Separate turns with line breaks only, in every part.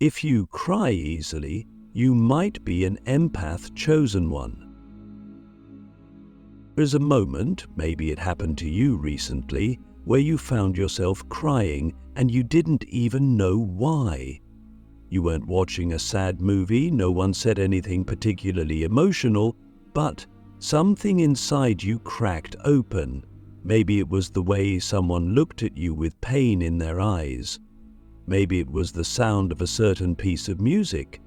If you cry easily, you might be an empath chosen one. There's a moment, maybe it happened to you recently, where you found yourself crying and you didn't even know why. You weren't watching a sad movie, no one said anything particularly emotional, but something inside you cracked open. Maybe it was the way someone looked at you with pain in their eyes. Maybe it was the sound of a certain piece of music.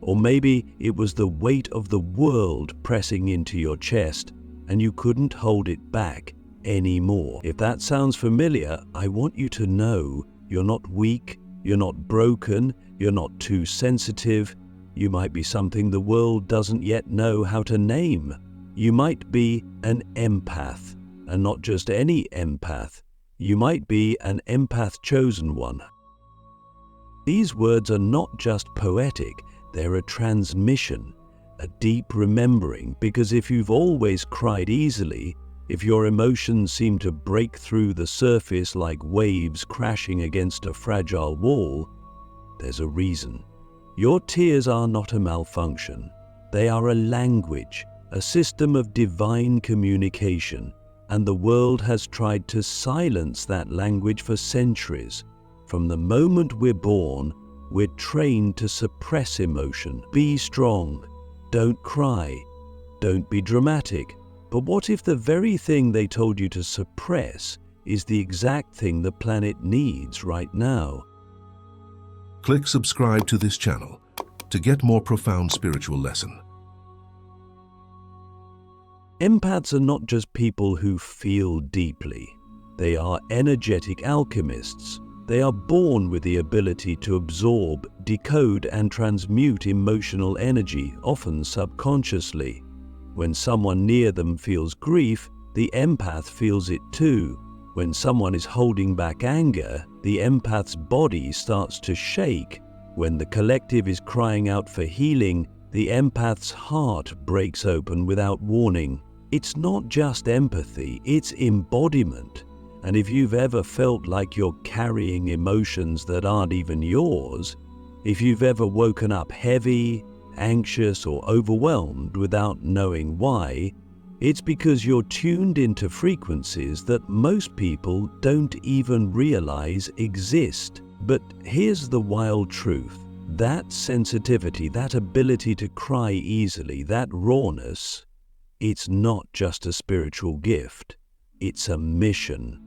Or maybe it was the weight of the world pressing into your chest and you couldn't hold it back anymore. If that sounds familiar, I want you to know you're not weak, you're not broken, you're not too sensitive. You might be something the world doesn't yet know how to name. You might be an empath, and not just any empath. You might be an empath chosen one. These words are not just poetic, they're a transmission, a deep remembering, because if you've always cried easily, if your emotions seem to break through the surface like waves crashing against a fragile wall, there's a reason. Your tears are not a malfunction. They are a language, a system of divine communication, and the world has tried to silence that language for centuries. From the moment we're born, we're trained to suppress emotion. Be strong. Don't cry. Don't be dramatic. But what if the very thing they told you to suppress is the exact thing the planet needs right now?
Click subscribe to this channel to get more profound spiritual lesson.
Empaths are not just people who feel deeply. They are energetic alchemists. They are born with the ability to absorb, decode, and transmute emotional energy, often subconsciously. When someone near them feels grief, the empath feels it too. When someone is holding back anger, the empath's body starts to shake. When the collective is crying out for healing, the empath's heart breaks open without warning. It's not just empathy, it's embodiment. And if you've ever felt like you're carrying emotions that aren't even yours, if you've ever woken up heavy, anxious, or overwhelmed without knowing why, it's because you're tuned into frequencies that most people don't even realize exist. But here's the wild truth. That sensitivity, that ability to cry easily, that rawness, it's not just a spiritual gift, it's a mission.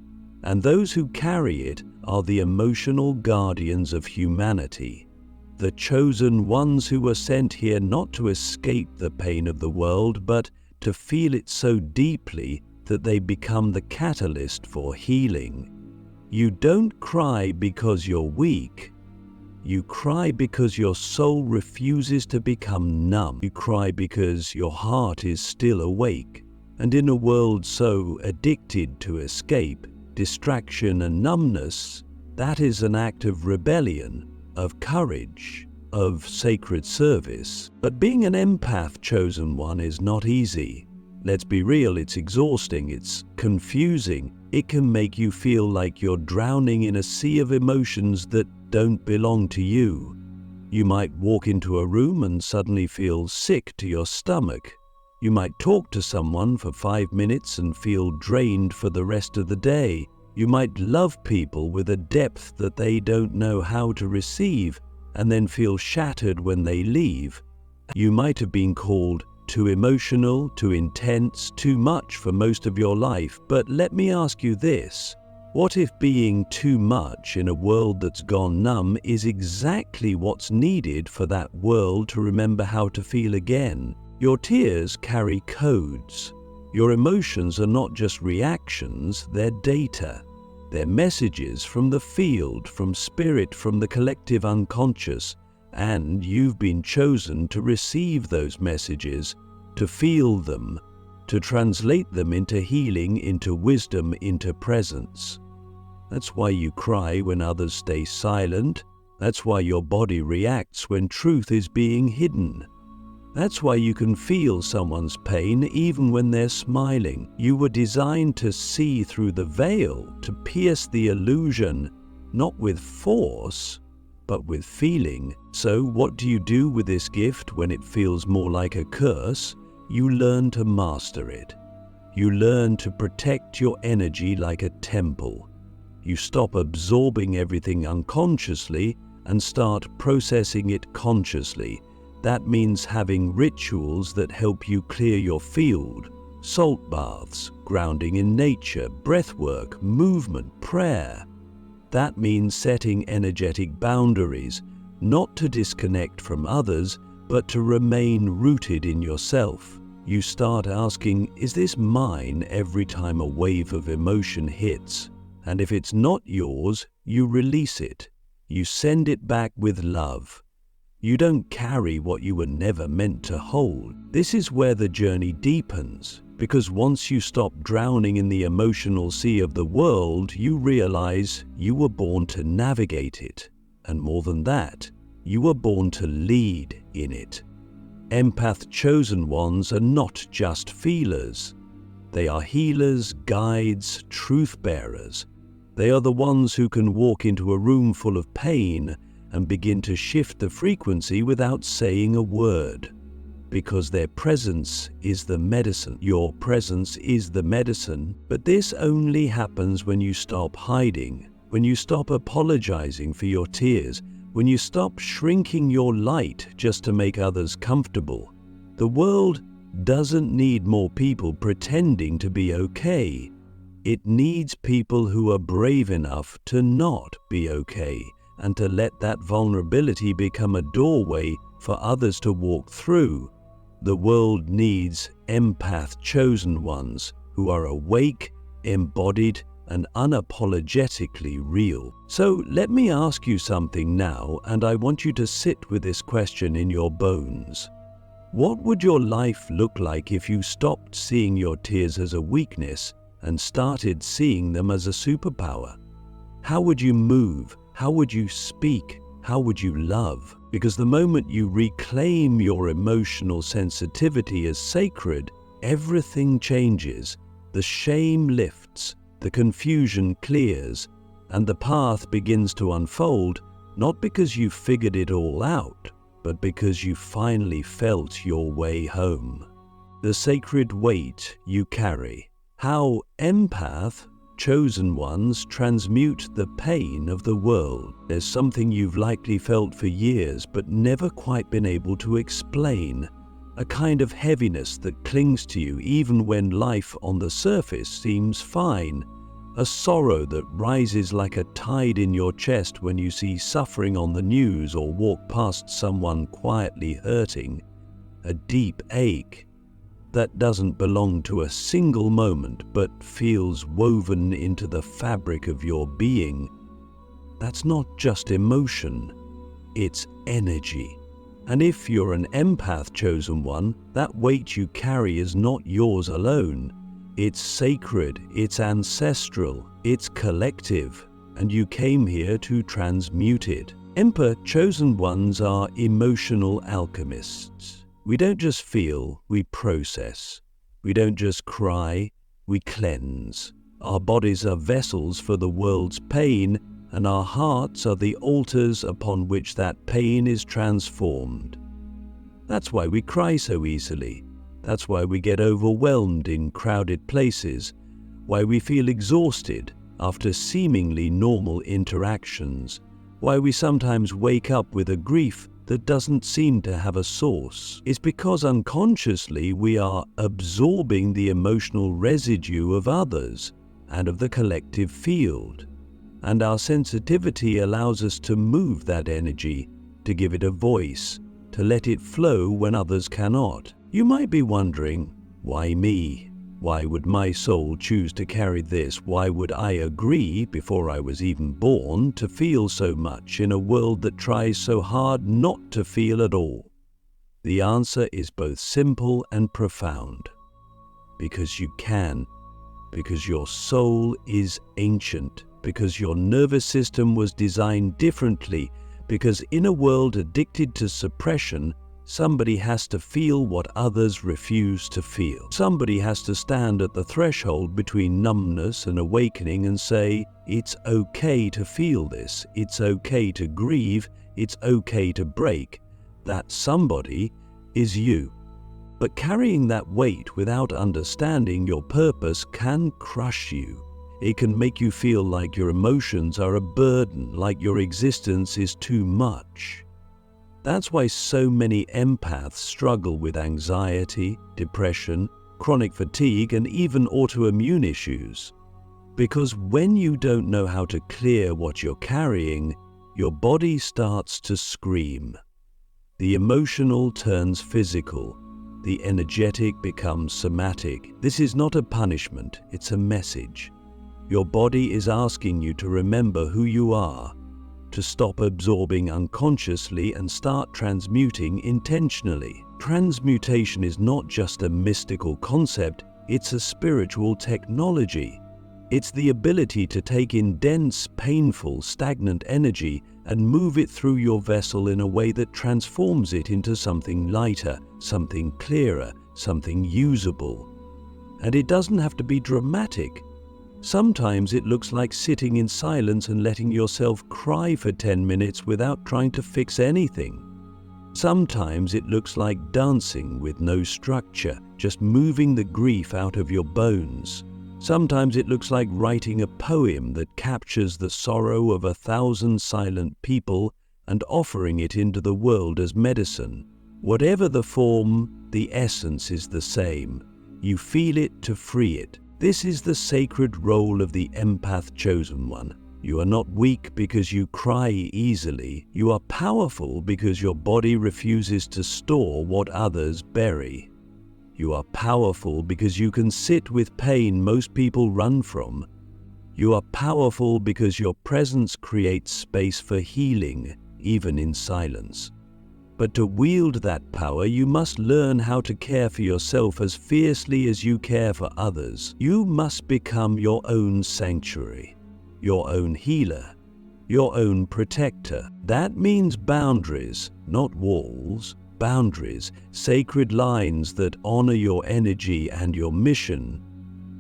And those who carry it are the emotional guardians of humanity, the chosen ones who were sent here not to escape the pain of the world, but to feel it so deeply that they become the catalyst for healing. You don't cry because you're weak. You cry because your soul refuses to become numb. You cry because your heart is still awake. And in a world so addicted to escape, distraction, and numbness, that is an act of rebellion, of courage, of sacred service. But being an empath chosen one is not easy. Let's be real, it's exhausting, it's confusing. It can make you feel like you're drowning in a sea of emotions that don't belong to you. You might walk into a room and suddenly feel sick to your stomach. You might talk to someone for 5 minutes and feel drained for the rest of the day. You might love people with a depth that they don't know how to receive and then feel shattered when they leave. You might have been called too emotional, too intense, too much for most of your life. But let me ask you this. What if being too much in a world that's gone numb is exactly what's needed for that world to remember how to feel again? Your tears carry codes. Your emotions are not just reactions, they're data. They're messages from the field, from spirit, from the collective unconscious. And you've been chosen to receive those messages, to feel them, to translate them into healing, into wisdom, into presence. That's why you cry when others stay silent. That's why your body reacts when truth is being hidden. That's why you can feel someone's pain even when they're smiling. You were designed to see through the veil, to pierce the illusion, not with force, but with feeling. So what do you do with this gift when it feels more like a curse? You learn to master it. You learn to protect your energy like a temple. You stop absorbing everything unconsciously and start processing it consciously. That means having rituals that help you clear your field. Salt baths, grounding in nature, breathwork, movement, prayer. That means setting energetic boundaries, not to disconnect from others, but to remain rooted in yourself. You start asking, is this mine, every time a wave of emotion hits? And if it's not yours, you release it. You send it back with love. You don't carry what you were never meant to hold. This is where the journey deepens, because once you stop drowning in the emotional sea of the world, you realize you were born to navigate it. And more than that, you were born to lead in it. Empath chosen ones are not just feelers. They are healers, guides, truth bearers. They are the ones who can walk into a room full of pain and begin to shift the frequency without saying a word. Because their presence is the medicine. Your presence is the medicine, but this only happens when you stop hiding, when you stop apologizing for your tears, when you stop shrinking your light just to make others comfortable. The world doesn't need more people pretending to be okay. It needs people who are brave enough to not be okay, and to let that vulnerability become a doorway for others to walk through. The world needs empath chosen ones who are awake, embodied, and unapologetically real. So let me ask you something now, and I want you to sit with this question in your bones. What would your life look like if you stopped seeing your tears as a weakness and started seeing them as a superpower? How would you move? How would you speak? How would you love? Because the moment you reclaim your emotional sensitivity as sacred, everything changes. The shame lifts, the confusion clears, and the path begins to unfold, not because you figured it all out, but because you finally felt your way home. The sacred weight you carry. How empath chosen ones transmute the pain of the world. There's something you've likely felt for years but never quite been able to explain. A kind of heaviness that clings to you even when life on the surface seems fine. A sorrow that rises like a tide in your chest when you see suffering on the news or walk past someone quietly hurting. A deep ache that doesn't belong to a single moment but feels woven into the fabric of your being. That's not just emotion, it's energy. And if you're an empath chosen one, that weight you carry is not yours alone. It's sacred, it's ancestral, it's collective, and you came here to transmute it. Empath chosen ones are emotional alchemists. We don't just feel, we process. We don't just cry, we cleanse. Our bodies are vessels for the world's pain, and our hearts are the altars upon which that pain is transformed. That's why we cry so easily. That's why we get overwhelmed in crowded places, why we feel exhausted after seemingly normal interactions, why we sometimes wake up with a grief that doesn't seem to have a source. It's because unconsciously we are absorbing the emotional residue of others and of the collective field. And our sensitivity allows us to move that energy, to give it a voice, to let it flow when others cannot. You might be wondering, why me? Why would my soul choose to carry this? Why would I agree, before I was even born, to feel so much in a world that tries so hard not to feel at all? The answer is both simple and profound. Because you can. Because your soul is ancient. Because your nervous system was designed differently. Because in a world addicted to suppression, somebody has to feel what others refuse to feel. Somebody has to stand at the threshold between numbness and awakening and say, it's okay to feel this, it's okay to grieve, it's okay to break. That somebody is you. But carrying that weight without understanding your purpose can crush you. It can make you feel like your emotions are a burden, like your existence is too much. That's why so many empaths struggle with anxiety, depression, chronic fatigue, and even autoimmune issues. Because when you don't know how to clear what you're carrying, your body starts to scream. The emotional turns physical. The energetic becomes somatic. This is not a punishment, it's a message. Your body is asking you to remember who you are, to stop absorbing unconsciously and start transmuting intentionally. Transmutation is not just a mystical concept, it's a spiritual technology. It's the ability to take in dense, painful, stagnant energy and move it through your vessel in a way that transforms it into something lighter, something clearer, something usable. And it doesn't have to be dramatic. Sometimes it looks like sitting in silence and letting yourself cry for 10 minutes without trying to fix anything. Sometimes it looks like dancing with no structure, just moving the grief out of your bones. Sometimes it looks like writing a poem that captures the sorrow of 1,000 silent people and offering it into the world as medicine. Whatever the form, the essence is the same. You feel it to free it. This is the sacred role of the empath chosen one. You are not weak because you cry easily. You are powerful because your body refuses to store what others bury. You are powerful because you can sit with pain most people run from. You are powerful because your presence creates space for healing, even in silence. But to wield that power, you must learn how to care for yourself as fiercely as you care for others. You must become your own sanctuary, your own healer, your own protector. That means boundaries, not walls. Boundaries, sacred lines that honor your energy and your mission.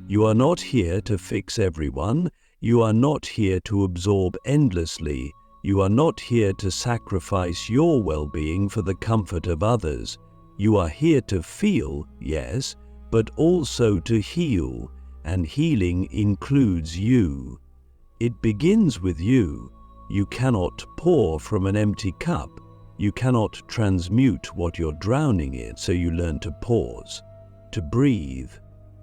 You are not here to fix everyone. You are not here to absorb endlessly. You are not here to sacrifice your well-being for the comfort of others. You are here to feel, yes, but also to heal, and healing includes you. It begins with you. You cannot pour from an empty cup. You cannot transmute what you're drowning in, so you learn to pause, to breathe,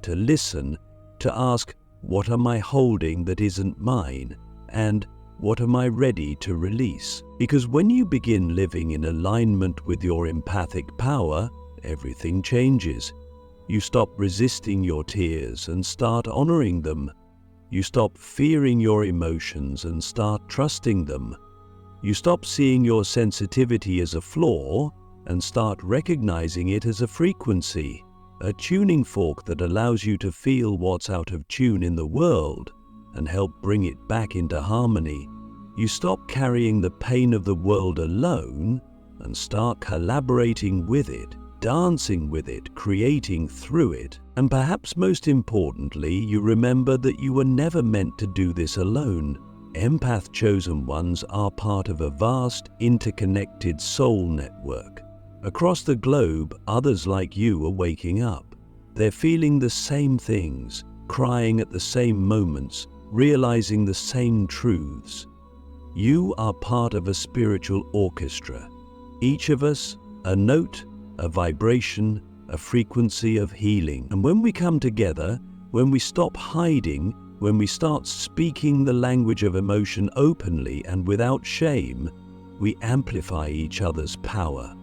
to listen, to ask, what am I holding that isn't mine? And what am I ready to release? Because when you begin living in alignment with your empathic power, everything changes. You stop resisting your tears and start honoring them. You stop fearing your emotions and start trusting them. You stop seeing your sensitivity as a flaw and start recognizing it as a frequency, a tuning fork that allows you to feel what's out of tune in the world and help bring it back into harmony. You stop carrying the pain of the world alone and start collaborating with it, dancing with it, creating through it. And perhaps most importantly, you remember that you were never meant to do this alone. Empath chosen ones are part of a vast, interconnected soul network. Across the globe, others like you are waking up. They're feeling the same things, crying at the same moments, realizing the same truths. You are part of a spiritual orchestra. Each of us, a note, a vibration, a frequency of healing. And when we come together, when we stop hiding, when we start speaking the language of emotion openly and without shame, we amplify each other's power.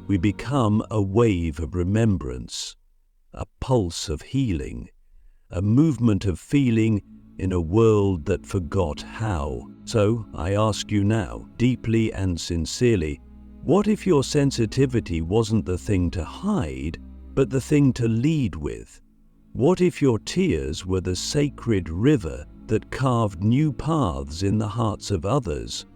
We become a wave of remembrance, a pulse of healing, a movement of feeling in a world that forgot how. So I ask you now, deeply and sincerely, what if your sensitivity wasn't the thing to hide, but the thing to lead with? What if your tears were the sacred river that carved new paths in the hearts of others?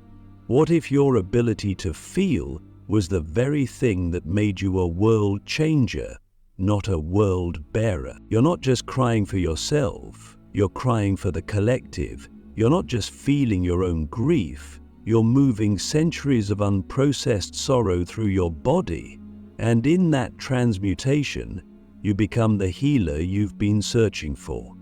What if your ability to feel was the very thing that made you a world changer, not a world bearer? You're not just crying for yourself, you're crying for the collective. You're not just feeling your own grief, You're moving centuries of unprocessed sorrow through your body, and in that transmutation, you become the healer you've been searching for.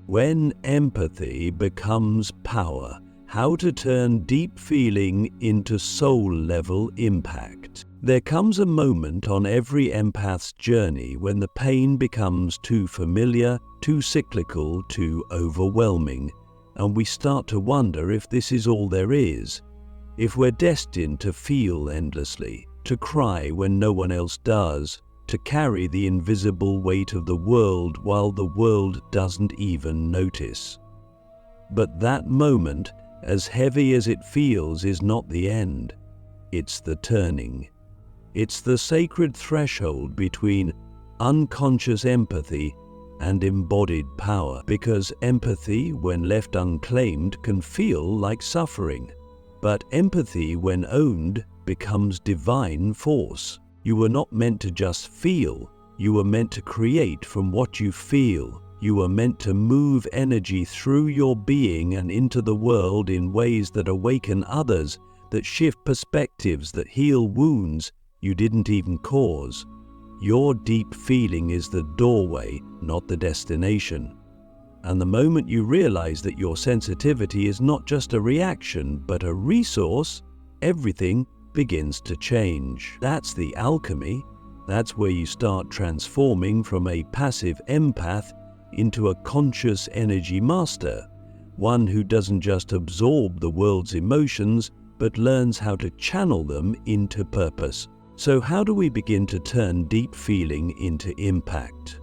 When empathy becomes power, how to turn deep feeling into soul-level impact. There comes a moment on every empath's journey when the pain becomes too familiar, too cyclical, too overwhelming, and we start to wonder if this is all there is, if we're destined to feel endlessly, to cry when no one else does, to carry the invisible weight of the world while the world doesn't even notice. But that moment, as heavy as it feels, is not the end. It's the turning. It's the sacred threshold between unconscious empathy and embodied power, because empathy, when left unclaimed, can feel like suffering. But empathy, when owned, becomes divine force. You were not meant to just feel, you were meant to create from what you feel. You were meant to move energy through your being and into the world in ways that awaken others, that shift perspectives, that heal wounds you didn't even cause. Your deep feeling is the doorway, not the destination. And the moment you realize that your sensitivity is not just a reaction, but a resource, everything begins to change. That's the alchemy. That's where you start transforming from a passive empath into a conscious energy master, one who doesn't just absorb the world's emotions, but learns how to channel them into purpose. So how do we begin to turn deep feeling into impact?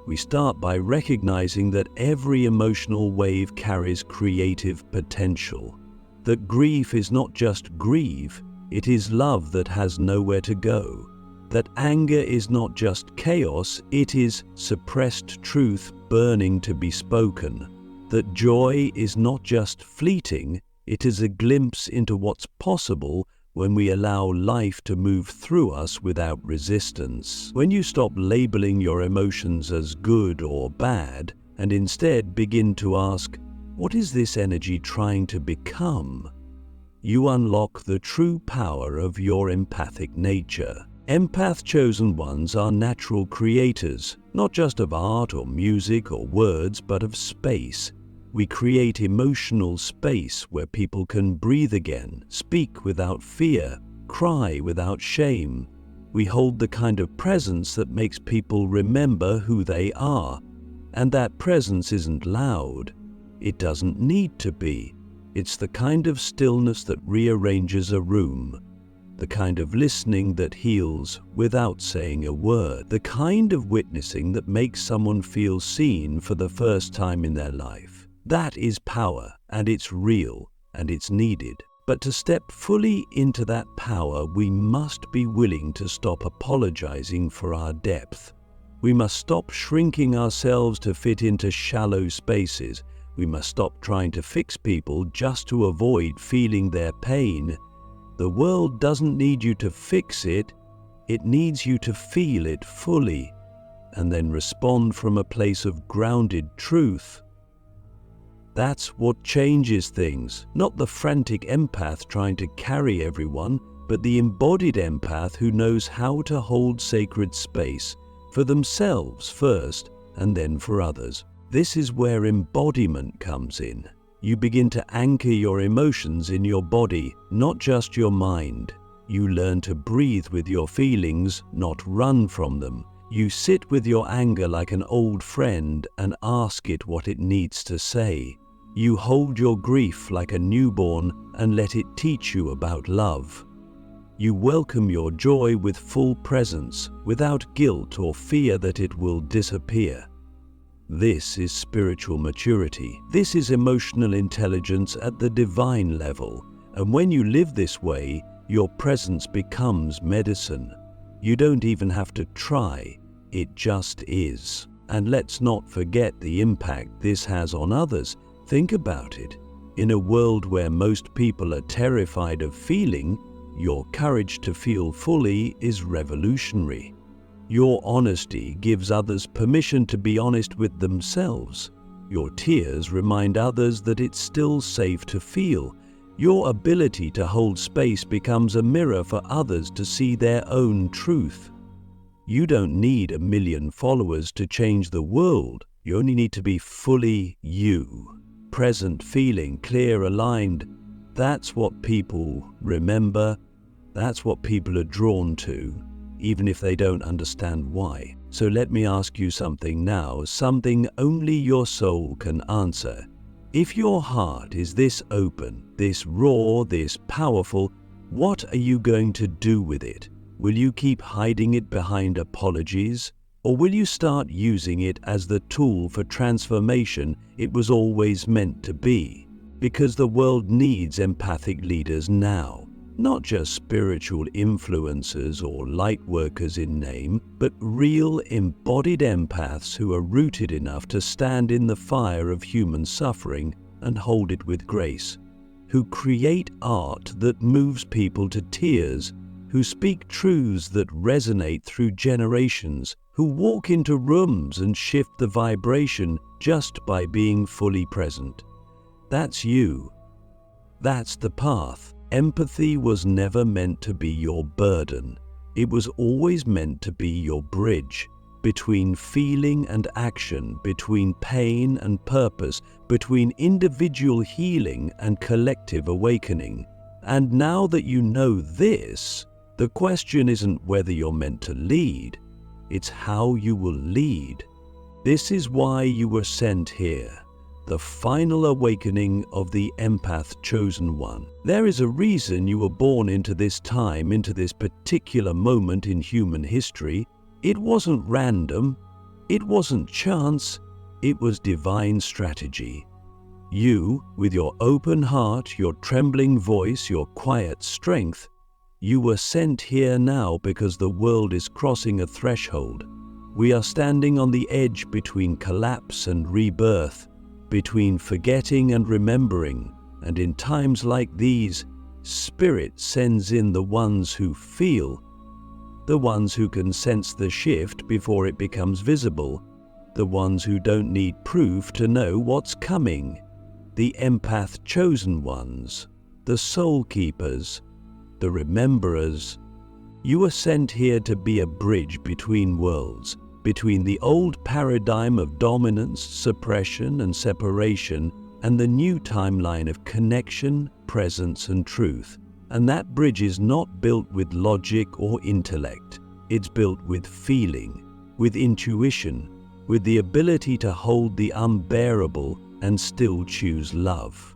We start by recognizing that every emotional wave carries creative potential. That grief is not just grief, it is love that has nowhere to go. That anger is not just chaos, it is suppressed truth burning to be spoken. That joy is not just fleeting, it is a glimpse into what's possible when we allow life to move through us without resistance. When you stop labeling your emotions as good or bad, and instead begin to ask, what is this energy trying to become? You unlock the true power of your empathic nature. Empath chosen ones are natural creators, not just of art or music or words, but of space. We create emotional space where people can breathe again, speak without fear, cry without shame. We hold the kind of presence that makes people remember who they are. And that presence isn't loud. It doesn't need to be. It's the kind of stillness that rearranges a room. The kind of listening that heals without saying a word. The kind of witnessing that makes someone feel seen for the first time in their life. That is power, and it's real, and it's needed. But to step fully into that power, we must be willing to stop apologizing for our depth. We must stop shrinking ourselves to fit into shallow spaces. We must stop trying to fix people just to avoid feeling their pain. The world doesn't need you to fix it, it needs you to feel it fully, and then respond from a place of grounded truth. That's what changes things, not the frantic empath trying to carry everyone, but the embodied empath who knows how to hold sacred space for themselves first and then for others. This is where embodiment comes in. You begin to anchor your emotions in your body, not just your mind. You learn to breathe with your feelings, not run from them. You sit with your anger like an old friend and ask it what it needs to say. You hold your grief like a newborn and let it teach you about love. You welcome your joy with full presence, without guilt or fear that it will disappear. This is spiritual maturity. This is emotional intelligence at the divine level. And when you live this way, your presence becomes medicine. You don't even have to try, it just is. And let's not forget the impact this has on others. Think about it. In a world where most people are terrified of feeling, your courage to feel fully is revolutionary. Your honesty gives others permission to be honest with themselves. Your tears remind others that it's still safe to feel. Your ability to hold space becomes a mirror for others to see their own truth. You don't need 1 million followers to change the world. You only need to be fully you. Present, feeling, clear, aligned. That's what people remember. That's what people are drawn to, even if they don't understand why. So let me ask you something now, something only your soul can answer. If your heart is this open, this raw, this powerful, what are you going to do with it? Will you keep hiding it behind apologies? Or will you start using it as the tool for transformation it was always meant to be? Because the world needs empathic leaders now. Not just spiritual influencers or light workers in name, but real embodied empaths who are rooted enough to stand in the fire of human suffering and hold it with grace, who create art that moves people to tears, who speak truths that resonate through generations, who walk into rooms and shift the vibration just by being fully present. That's you. That's the path. Empathy was never meant to be your burden. It was always meant to be your bridge between feeling and action, between pain and purpose, between individual healing and collective awakening. And now that you know this, the question isn't whether you're meant to lead, it's how you will lead. This is why you were sent here. The final awakening of the empath chosen one. There is a reason you were born into this time, into this particular moment in human history. It wasn't random. It wasn't chance. It was divine strategy. You, with your open heart, your trembling voice, your quiet strength, you were sent here now because the world is crossing a threshold. We are standing on the edge between collapse and rebirth, between forgetting and remembering, and in times like these, Spirit sends in the ones who feel, the ones who can sense the shift before it becomes visible, the ones who don't need proof to know what's coming, the empath chosen ones, the soul keepers, the rememberers. You were sent here to be a bridge between worlds, between the old paradigm of dominance, suppression, and separation, and the new timeline of connection, presence, and truth. And that bridge is not built with logic or intellect. It's built with feeling, with intuition, with the ability to hold the unbearable and still choose love.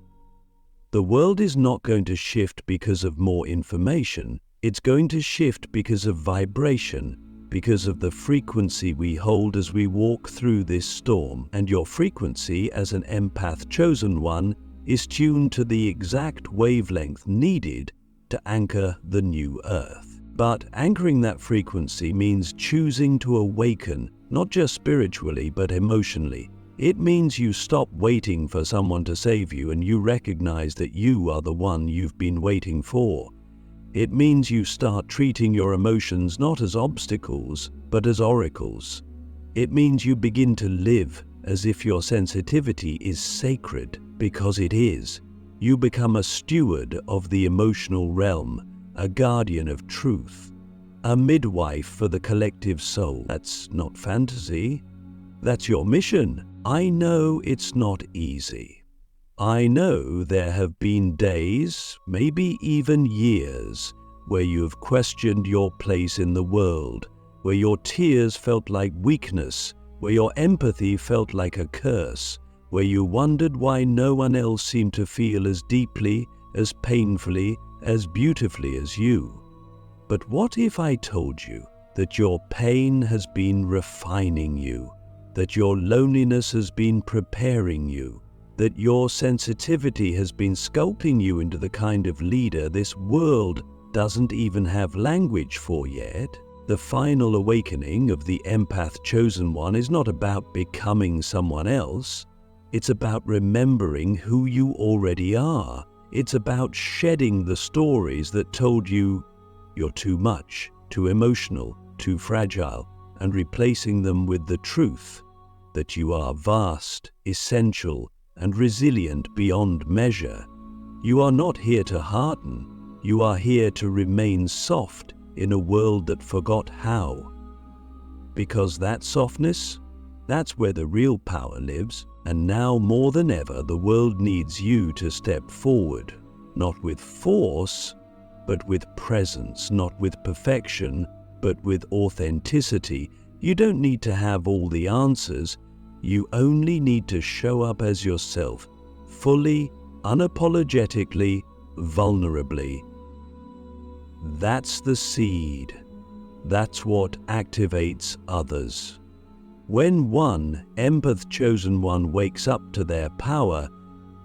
The world is not going to shift because of more information. It's going to shift because of vibration, because of the frequency we hold as we walk through this storm. And your frequency as an empath chosen one is tuned to the exact wavelength needed to anchor the new earth. But anchoring that frequency means choosing to awaken, not just spiritually, but emotionally. It means you stop waiting for someone to save you and you recognize that you are the one you've been waiting for. It means you start treating your emotions not as obstacles, but as oracles. It means you begin to live as if your sensitivity is sacred, because it is. You become a steward of the emotional realm, a guardian of truth, a midwife for the collective soul. That's not fantasy. That's your mission. I know it's not easy. I know there have been days, maybe even years, where you have questioned your place in the world, where your tears felt like weakness, where your empathy felt like a curse, where you wondered why no one else seemed to feel as deeply, as painfully, as beautifully as you. But what if I told you that your pain has been refining you, that your loneliness has been preparing you, that your sensitivity has been sculpting you into the kind of leader this world doesn't even have language for yet? The final awakening of the empath chosen one is not about becoming someone else. It's about remembering who you already are. It's about shedding the stories that told you you're too much, too emotional, too fragile, and replacing them with the truth that you are vast, essential, and resilient beyond measure. You are not here to harden. You are here to remain soft in a world that forgot how. Because that softness, that's where the real power lives. And now more than ever, the world needs you to step forward, not with force, but with presence, not with perfection, but with authenticity. You don't need to have all the answers. You only need to show up as yourself, fully, unapologetically, vulnerably. That's the seed. That's what activates others. When one empath chosen one wakes up to their power,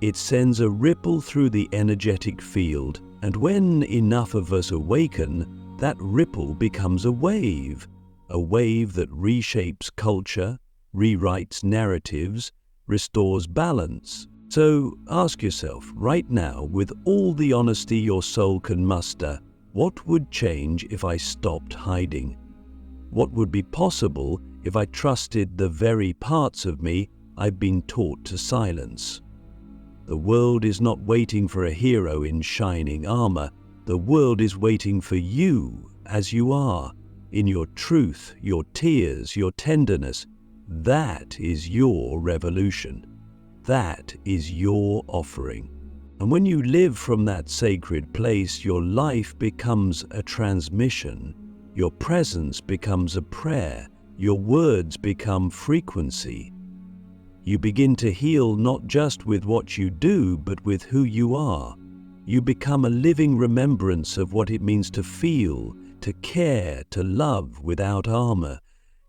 it sends a ripple through the energetic field, and when enough of us awaken, that ripple becomes a wave that reshapes culture, rewrites narratives, restores balance. So ask yourself right now, with all the honesty your soul can muster, what would change if I stopped hiding? What would be possible if I trusted the very parts of me I've been taught to silence? The world is not waiting for a hero in shining armor. The world is waiting for you as you are, in your truth, your tears, your tenderness. That is your revolution. That is your offering. And when you live from that sacred place, your life becomes a transmission. Your presence becomes a prayer. Your words become frequency. You begin to heal not just with what you do, but with who you are. You become a living remembrance of what it means to feel, to care, to love without armor.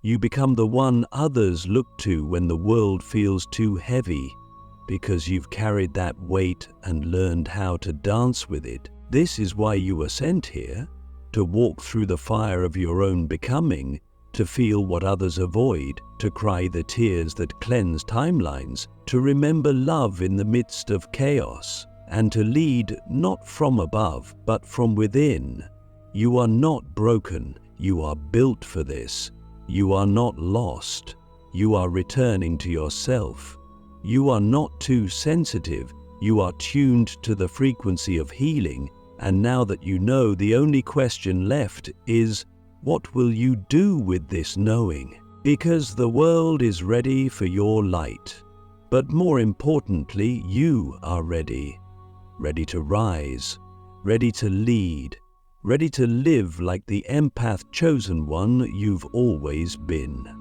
You become the one others look to when the world feels too heavy, because you've carried that weight and learned how to dance with it. This is why you were sent here, to walk through the fire of your own becoming, to feel what others avoid, to cry the tears that cleanse timelines, to remember love in the midst of chaos, and to lead not from above, but from within. You are not broken. You are built for this. You are not lost. You are returning to yourself. You are not too sensitive. You are tuned to the frequency of healing. And now that you know, the only question left is, what will you do with this knowing? Because the world is ready for your light. But more importantly, you are ready. Ready to rise. Ready to lead. Ready to live like the empath chosen one you've always been.